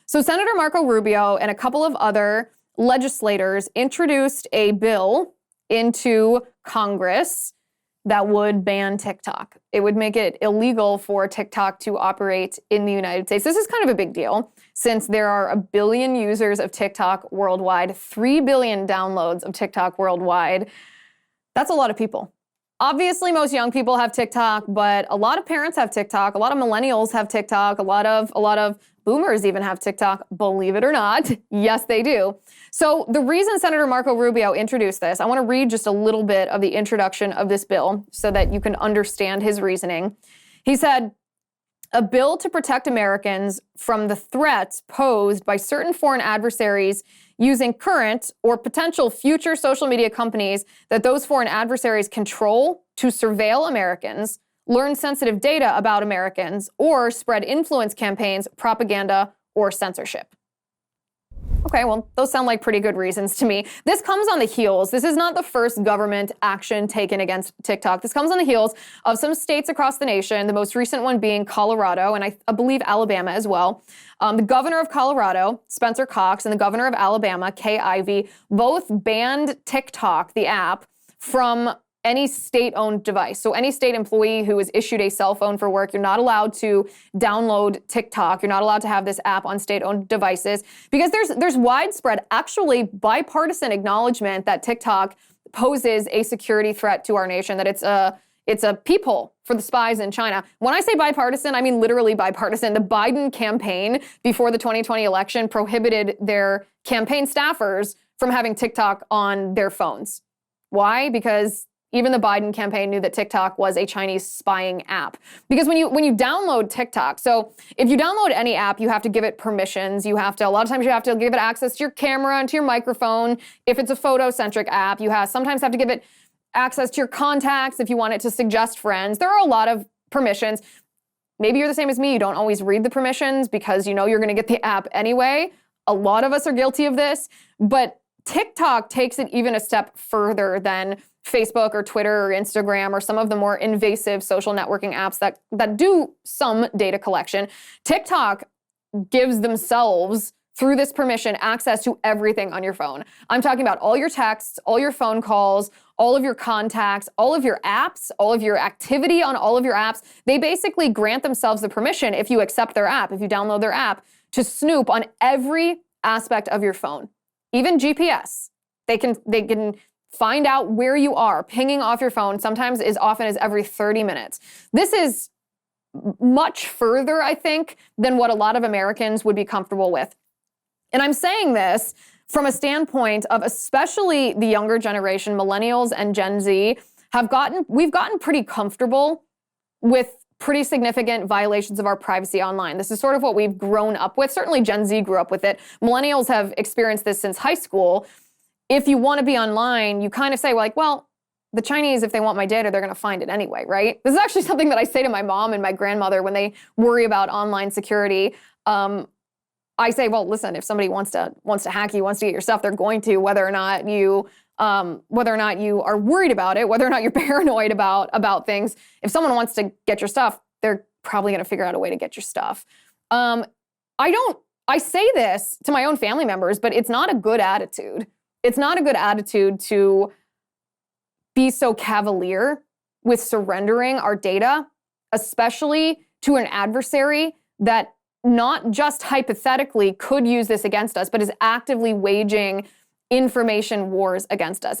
So Senator Marco Rubio and a couple of other legislators introduced a bill into Congress that would ban TikTok. It would make it illegal for TikTok to operate in the United States. This is kind of a big deal since there are 1 billion users of TikTok worldwide, 3 billion downloads of TikTok worldwide. That's a lot of people. Obviously, most young people have TikTok, but a lot of parents have TikTok. A lot of millennials have TikTok. A lot of boomers even have TikTok, believe it or not. Yes, they do. So the reason Senator Marco Rubio introduced this, I want to read just a little bit of the introduction of this bill so that you can understand his reasoning. He said, a bill to protect Americans from the threats posed by certain foreign adversaries using current or potential future social media companies that those foreign adversaries control to surveil Americans, learn sensitive data about Americans, or spread influence campaigns, propaganda, or censorship. Okay, well, those sound like pretty good reasons to me. This comes on the heels. This is not the first government action taken against TikTok. This comes on the heels of some states across the nation, the most recent one being Colorado, and I believe Alabama as well. The governor of Colorado, Spencer Cox, and the governor of Alabama, Kay Ivey, both banned TikTok, the app, from any state-owned device. So any state employee who is issued a cell phone for work, you're not allowed to download TikTok. You're not allowed to have this app on state-owned devices because there's widespread, actually bipartisan acknowledgement that TikTok poses a security threat to our nation, that it's a peephole for the spies in China. When I say bipartisan, I mean literally bipartisan. The Biden campaign before the 2020 election prohibited their campaign staffers from having TikTok on their phones. Why? Because even the Biden campaign knew that TikTok was a Chinese spying app. Because when you download TikTok, so if you download any app, you have to give it permissions. A lot of times you have to give it access to your camera and to your microphone. If it's a photo-centric app, sometimes have to give it access to your contacts if you want it to suggest friends. There are a lot of permissions. Maybe you're the same as me. You don't always read the permissions because you know you're going to get the app anyway. A lot of us are guilty of this, but TikTok takes it even a step further than Facebook or Twitter or Instagram or some of the more invasive social networking apps that do some data collection. TikTok gives themselves, through this permission, access to everything on your phone. I'm talking about all your texts, all your phone calls, all of your contacts, all of your apps, all of your activity on all of your apps. They basically grant themselves the permission, if you accept their app, if you download their app, to snoop on every aspect of your phone. Even GPS. They can find out where you are, pinging off your phone, sometimes as often as every 30 minutes. This is much further, I think, than what a lot of Americans would be comfortable with. And I'm saying this from a standpoint of especially the younger generation, millennials and Gen Z, we've gotten pretty comfortable with pretty significant violations of our privacy online. This is sort of what we've grown up with. Certainly Gen Z grew up with it. Millennials have experienced this since high school. If you want to be online, you kind of say, like, well, the Chinese, if they want my data, they're going to find it anyway, right? This is actually something that I say to my mom and my grandmother when they worry about online security. I say, well, listen, if somebody wants to hack you, wants to get your stuff, they're going to, whether or not you are worried about it, whether or not you're paranoid about things. If someone wants to get your stuff, they're probably going to figure out a way to get your stuff. I say this to my own family members, but it's not a good attitude. It's not a good attitude to be so cavalier with surrendering our data, especially to an adversary that not just hypothetically could use this against us, but is actively waging information wars against us.